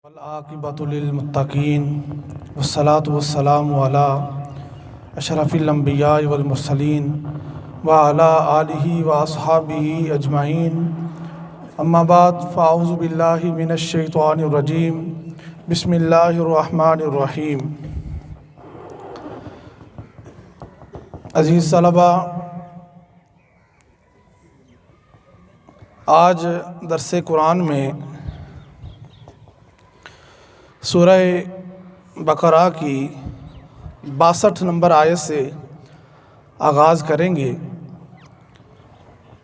वल्आक़िबतु लिल्मुत्तक़ीन वस्सलातु वस्सलामु अला अशरफिल अंबिया वल मुरसलीन व अला आलिहि व अस्हाबिहि अजमाइन अम्मा बाद फ़अऊज़ु बिल्लाहि मिनश शैतानिर रजीम बिस्मिल्लाहिर रहमानिर रहीम। अज़ीज़ तलबा, आज दरसे कुरान में सूरह बकरा की 62 नंबर आयत से आगाज़ करेंगे।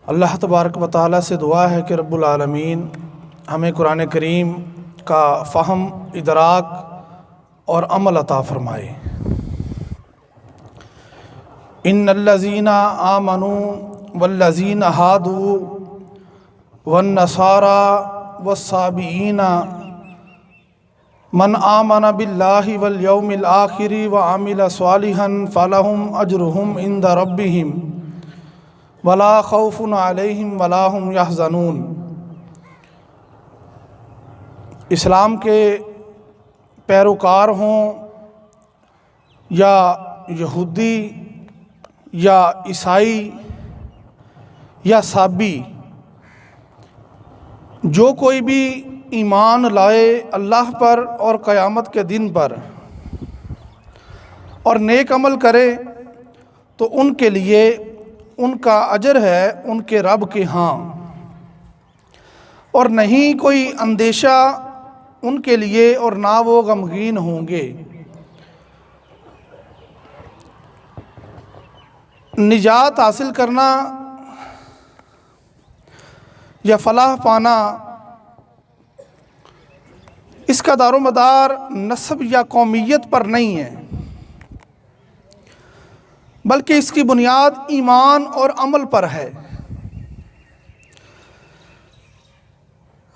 अल्लाह तबारक व तआला से दुआ है कि रब्बुल आलमीन हमें कुरान करीम का फ़हम, इदराक और अमल अता फ़रमाए। इन्नल्लज़ीना आमनू वल्लज़ीना हादू वन्नसारा वस्साबीना मन आमन बिल्लाहि वल यौमिल आखिरि व आमिल स्वालिहन फलहुम अजरुहुम इंद रब्बिहिम वला खौफुन अलैहिम वला हुम यहज़नून। इस्लाम के पैरोकार हों या यहूदी या ईसाई या साबी, जो कोई भी ईमान लाए अल्लाह पर और क़यामत के दिन पर और नेक अमल करे तो उनके लिए उनका अजर है उनके रब के यहाँ, और नहीं कोई अंदेशा उनके लिए और ना वो गमगीन होंगे। निजात हासिल करना या फलाह पाना, इसका दारोमदार नस्ब या कौमियत पर नहीं है, बल्कि इसकी बुनियाद ईमान और अमल पर है।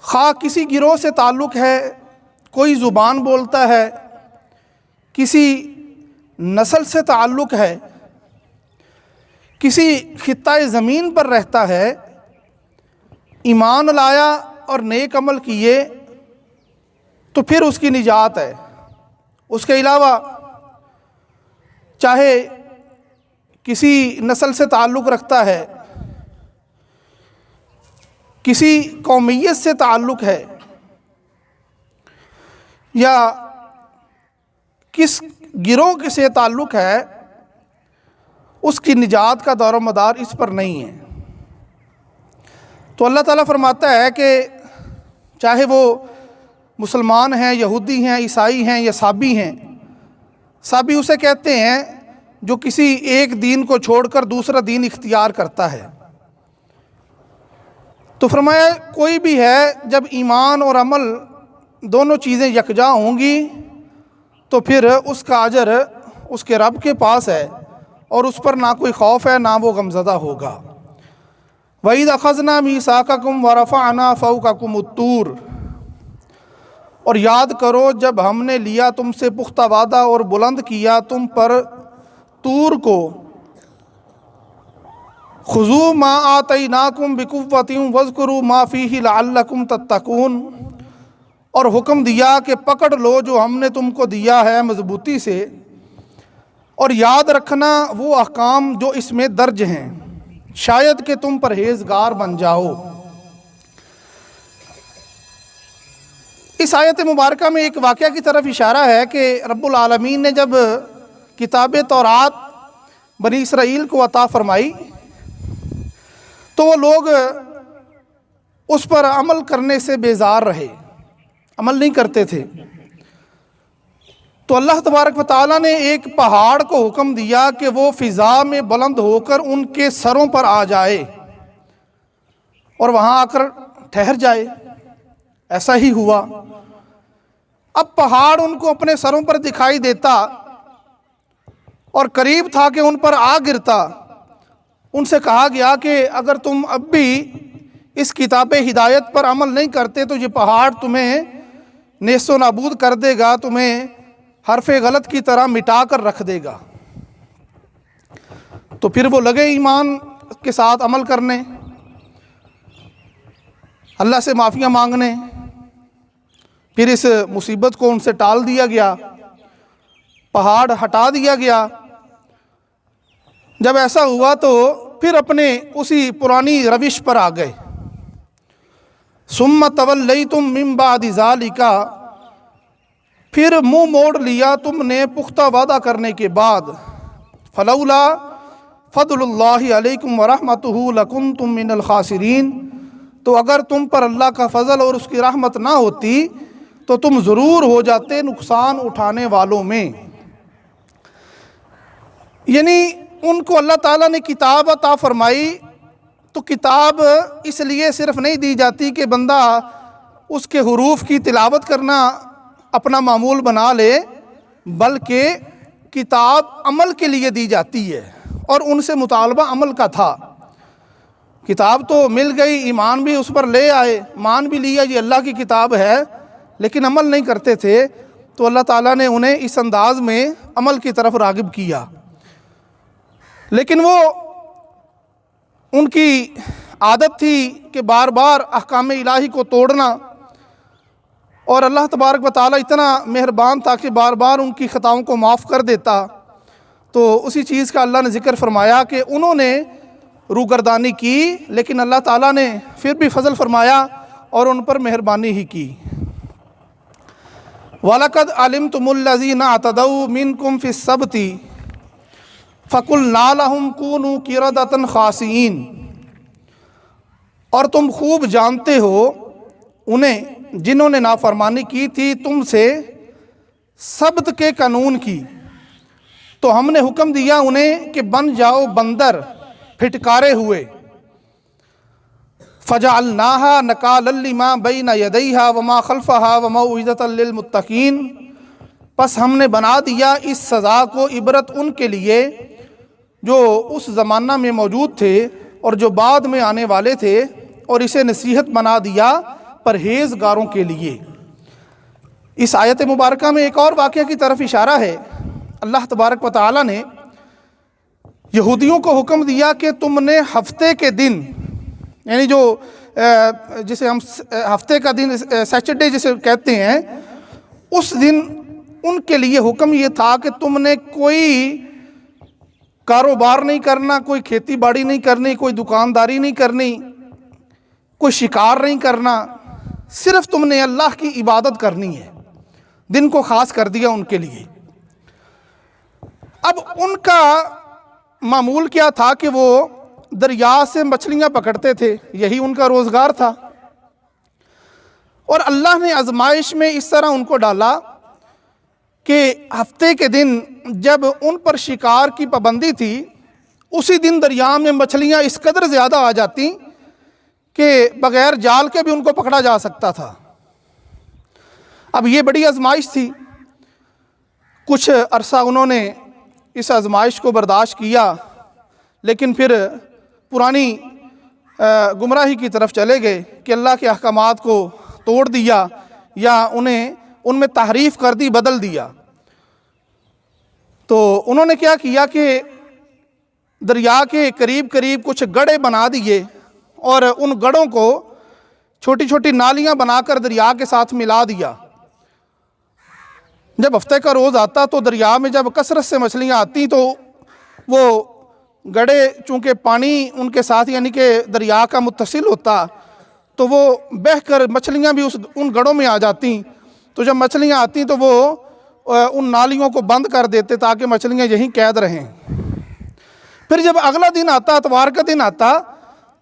खा किसी गिरोह से ताल्लुक़ है, कोई ज़ुबान बोलता है, किसी नस्ल से ताल्लुक़ है, किसी खित्ता ज़मीन पर रहता है, ईमान लाया और नेक अमल किए तो फिर उसकी निजात है। उसके अलावा चाहे किसी नस्ल से ताल्लुक़ रखता है, किसी कौमियत से ताल्लुक़ है, या किस गिरोह से ताल्लुक़ है, उसकी निजात का दारोमदार इस पर नहीं है। तो अल्लाह ताला फरमाता है कि चाहे वो मुसलमान हैं, यहूदी हैं, ईसाई हैं या साबी हैं। साबी उसे कहते हैं जो किसी एक दीन को छोड़कर दूसरा दीन इख्तियार करता है। तो फरमाया कोई भी है, जब ईमान और अमल दोनों चीज़ें यकजा होंगी तो फिर उसका अजर उसके रब के पास है और उस पर ना कोई खौफ है ना वो गमज़दा होगा। वईद अखज़ना मीसाककुम व रफ़अना फ़ौक़कुम उत-तूर, और याद करो जब हमने लिया तुमसे पुख्ता वादा और बुलंद किया तुम पर तूर को। खुज़ू मा आतैनाकुम बिकुव्वतिन वज़्कुरू मा फ़ीहि लअल्लकुम तत्तकून, और हुक्म दिया कि पकड़ लो जो हमने तुमको दिया है मज़बूती से, और याद रखना वो अहकाम जो इसमें दर्ज हैं, शायद कि तुम परहेज़गार बन जाओ। इस आयत मुबारका में एक वाक़या की तरफ इशारा है कि रब्बुल आलमीन ने जब किताब तौरात बनी इसराइल को अता फ़रमाई तो वो लोग उस पर अमल करने से बेजार रहे, अमल नहीं करते थे। तो अल्लाह तबारक व तआला ने एक पहाड़ को हुक्म दिया कि वो फ़िज़ा में बुलंद होकर उनके सरों पर आ जाए और वहाँ आकर ठहर जाए। ऐसा ही हुआ। अब पहाड़ उनको अपने सरों पर दिखाई देता और करीब था कि उन पर आ गिरता। उनसे कहा गया कि अगर तुम अब भी इस किताब हिदायत पर अमल नहीं करते तो ये पहाड़ तुम्हें नेस्तो नाबूद कर देगा, तुम्हें हरफ़े गलत की तरह मिटा कर रख देगा। तो फिर वो लगे ईमान के साथ अमल करने, अल्लाह से माफ़ियाँ मांगने, फिर इस मुसीबत को उनसे टाल दिया गया, पहाड़ हटा दिया गया। जब ऐसा हुआ तो फिर अपने उसी पुरानी रविश पर आ गए। सुम्मा तवल्लैतुम मिन बादि ज़ालिका, फिर मुंह मोड़ लिया तुमने पुख्ता वादा करने के बाद। फलौला फ़द्लुल्लाहि अलैकुम व रहमतुहु लकुन्तुम मिनल खासिरीन, तो अगर तुम पर अल्लाह का फ़ज़ल और उसकी रहमत ना होती तो तुम ज़रूर हो जाते नुकसान उठाने वालों में। यानी उनको अल्लाह ताला ने किताब अता फ़रमाई, तो किताब इसलिए सिर्फ़ नहीं दी जाती कि बंदा उसके हुरूफ की तिलावत करना अपना मामूल बना ले, बल्कि किताब अमल के लिए दी जाती है और उनसे मुतालबा अमल का था। किताब तो मिल गई, ईमान भी उस पर ले आए, मान भी लिया ये अल्लाह की किताब है, लेकिन अमल नहीं करते थे। तो अल्लाह ताला ने उन्हें इस अंदाज में अमल की तरफ रागिब किया। लेकिन वो उनकी आदत थी कि बार बार अहकाम इलाही को तोड़ना, और अल्लाह तबारक व तआला इतना मेहरबान था कि बार बार उनकी ख़ताओं को माफ़ कर देता। तो उसी चीज़ का अल्लाह ने ज़िक्र फरमाया कि उन्होंने रूगर्दानी की, लेकिन अल्लाह ताला ने फिर भी फ़ज़ल फरमाया और उन पर मेहरबानी ही की। वलक़द अलिमतुमुल्लज़ीना अतदऊ मिनकुम फ़िस्सब्ति फ़कुल्ना लहुम कूनू क़िरदतन ख़ासिईन, और तुम खूब जानते हो उन्हें जिन्होंने नाफरमानी की थी तुमसे सब्त के कानून की, तो हमने हुक्म दिया उन्हें कि बन जाओ बंदर फिटकारे हुए। फ़जअलनाहा नकालन लिमा बैन यदैहा वमा खल्फहा व मौइज़तन लिलमुत्तक़ीन, बस हमने बना दिया इस सज़ा को इबरत उनके लिए जो उस ज़माना में मौजूद थे और जो बाद में आने वाले थे, और इसे नसीहत बना दिया परहेज़गारों के लिए। इस आयत मुबारका में एक और वाक़या की तरफ इशारा है। अल्लाह तबारक व तआला ने यहूदियों को हुक्म दिया कि तुमने हफ्ते के दिन, यानी जो जिसे हम हफ्ते का दिन सैटरडे जिसे कहते हैं, उस दिन उनके लिए हुक्म ये था कि तुमने कोई कारोबार नहीं करना, कोई खेती बाड़ी नहीं करनी, कोई दुकानदारी नहीं करनी, कोई शिकार नहीं करना, सिर्फ तुमने अल्लाह की इबादत करनी है। दिन को ख़ास कर दिया उनके लिए। अब उनका मामूल क्या था कि वो दरिया से मछलियां पकड़ते थे, यही उनका रोज़गार था। और अल्लाह ने आजमाइश में इस तरह उनको डाला कि हफ्ते के दिन जब उन पर शिकार की पाबंदी थी, उसी दिन दरिया में मछलियां इस कदर ज़्यादा आ जाती कि बग़ैर जाल के भी उनको पकड़ा जा सकता था। अब ये बड़ी आजमाइश थी। कुछ अरसा उन्होंने इस आजमाइश को बर्दाश्त किया, लेकिन फिर पुरानी गुमराही की तरफ चले गए कि अल्लाह के अहकामात को तोड़ दिया या उन्हें उनमें तहरीफ कर दी, बदल दिया। तो उन्होंने क्या किया कि दरिया के करीब करीब कुछ गड्ढे बना दिए और उन गड्ढों को छोटी छोटी नालियां बनाकर दरिया के साथ मिला दिया। जब हफ्ते का रोज़ आता तो दरिया में जब कसरत से मछलियां आती तो वो गड्ढे चूँकि पानी उनके साथ यानी कि दरिया का मुत्तसिल होता, तो वो बहकर मछलियां भी उन गड्ढों में आ जाती। तो जब मछलियां आती तो वो उन नालियों को बंद कर देते ताकि मछलियां यहीं कैद रहें। फिर जब अगला दिन आता, इतवार का दिन आता,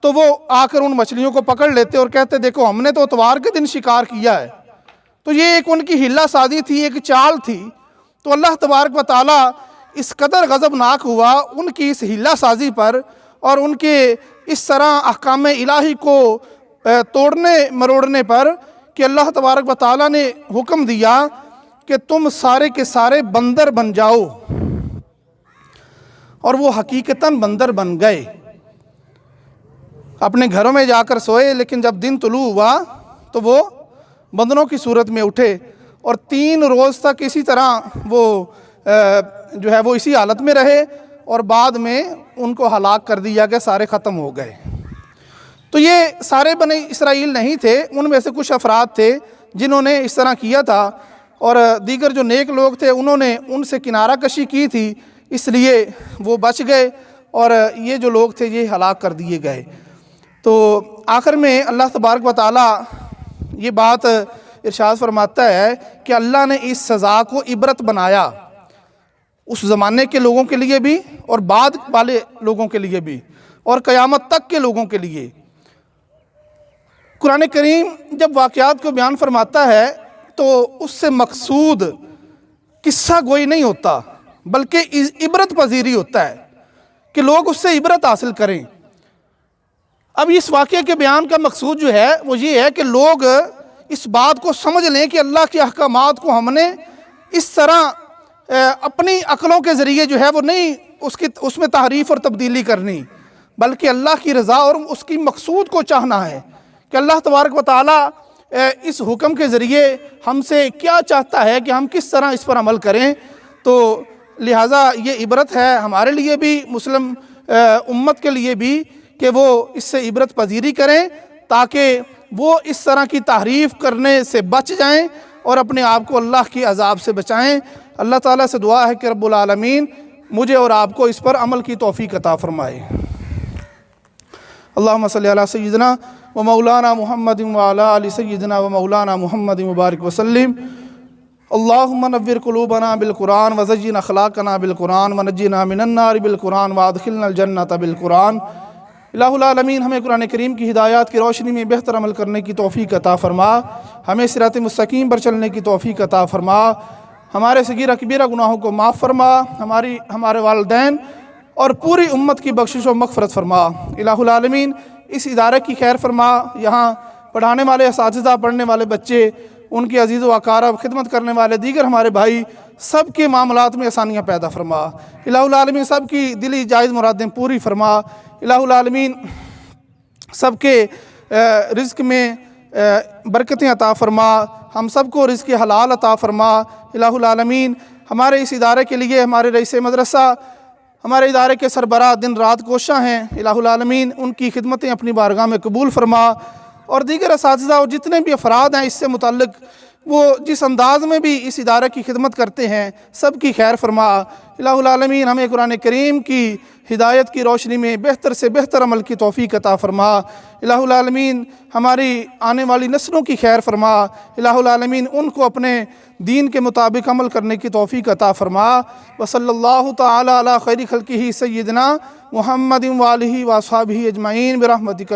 तो वो आकर उन मछलियों को पकड़ लेते और कहते देखो हमने तो इतवार के दिन शिकार किया है। तो ये एक उनकी हिला साजी थी, एक चाल थी। तो अल्लाह तबारक व तआला इस कदर गज़बनाक हुआ उनकी इस हिला साजी पर और उनके इस तरह अहकाम इलाही को तोड़ने मरोड़ने पर कि अल्लाह तबारक व तआला ने हुक्म दिया कि तुम सारे के सारे बंदर बन जाओ। और वो हकीकतन बंदर बन गए। अपने घरों में जाकर सोए, लेकिन जब दिन तुलू हुआ तो वो बंदरों की सूरत में उठे और 3 रोज़ तक इसी तरह वो जो है वो इसी हालत में रहे और बाद में उनको हलाक कर दिया गया, सारे ख़त्म हो गए। तो ये सारे बने इसराइल नहीं थे, उनमें से कुछ अफराद थे जिन्होंने इस तरह किया था, और दीगर जो नेक लोग थे उन्होंने उनसे किनारा कशी की थी, इसलिए वो बच गए और ये जो लोग थे ये हलाक कर दिए गए। तो आखिर में अल्लाह तबारक व तआला ये बात इरशाद फरमाता है कि अल्लाह ने इस सज़ा को इबरत बनाया, उस ज़माने के लोगों के लिए भी और बाद वाले लोगों के लिए भी और क़यामत तक के लोगों के लिए। कुरान करीम जब वाक़यात को बयान फरमाता है तो उससे मकसूद किस्सा गोई नहीं होता, बल्कि इबरत पजीरी होता है कि लोग उससे इबरत हासिल करें। अब इस वाक़े के बयान का मकसूद जो है वो ये है कि लोग इस बात को समझ लें कि अल्लाह के अहकामात को हमने इस तरह अपनी अक़लों के ज़रिए जो है वो नहीं उसमें तहरीफ़ और तब्दीली करनी, बल्कि अल्लाह की रज़ा और उसकी मकसूद को चाहना है कि अल्लाह तबारक व तआला इस हुक्म के ज़रिए हमसे क्या चाहता है कि हम किस तरह इस पर अमल करें। तो लिहाजा ये इबरत है हमारे लिए भी, मुस्लिम उम्मत के लिए भी, कि वो इससे इबरत पजीरी करें ताकि वो इस तरह की तारीफ़ करने से बच जाएं और अपने आप को अल्लाह के अज़ाब से बचाएं। अल्लाह ताला से दुआ है कि रब्बुल आलमीन मुझे और आपको इस पर अमल की तौफ़ीक़ अता फ़रमाए। अल्लाहुम्मा सल्ली अला सय्यिदिना व मौलाना मुहम्मदिन व अला आलि सय्यिदिना व मौलाना मुहम्मदिन मुबारक वसल्लिम। अल्लाहुम्मा नव्विर क़ुलूबना बिल कुरान व ज़य्यिन अख़लाक़ना बिल कुरान व नज्जिना मिनन नार बिल कुरान व अदख़िलनल जन्नत बिल कुरान। इलाहुल आलमीन हमें कुरान करीम की हिदायत की रोशनी में बेहतर अमल करने की तौफ़ीक़ अता फ़रमा, हमें सिरात मुस्तकीम पर चलने की तौफ़ीक़ अता फ़रमा, हमारे सगीरा कबीरा गुनाहों को माफ़ फ़रमा, हमारे वालिदैन और पूरी उम्मत की बख्शिश व मग़फ़िरत फ़रमा। इलाहुल आलमीन इस इदारे की खैर फ़रमा, यहाँ पढ़ाने वाले असातिज़ा, पढ़ने वाले बच्चे, उनके अज़ीज़ व अक़ारब, खिदमत करने वाले दीगर हमारे भाई, सब के मामलात में आसानियाँ पैदा फ़रमा। इलाहुल आलमीन सब की दिली जायज़ मुरादें पूरी फ़रमा। इलाहुल आलमीन सब के रिज़्क़ में बरकतें अता फ़रमा, हम सब को रिज़्क़ हलाल अता फ़रमा। इलाहुल आलमीन हमारे इस इदारे के लिए हमारे रईस मदरसा, हमारे इदारे के सरबराह दिन रात कोशा हैं। इलाहुल आलमीन उनकी खिदमतें अपनी बारगाह में कबूल फ़रमा और दीगर असातिज़ा और जितने भी अफराद हैं इससे मुतल्लिक़, वो जिस अंदाज़ में भी इस इदारे की खिदमत करते हैं सब की खैर फरमा। इलाहुल आलमीन हमें कुरान करीम की हिदायत की रोशनी में बेहतर से बेहतर अमल की तौफ़ीक़ अता फ़रमा। इलाहुल आलमीन हमारी आने वाली नस्लों की खैर फरमा। इलाहुल आलमीन उनको अपने दीन के मुताबिक अमल करने की तौफ़ीक़ अता फ़रमा। व सल्लल्लाहु तआला अला खैरि खल्क़िही सय्यिदिना मुहम्मदिन व आलिहि व अस्हाबिही अजमईन बिरहमतिका।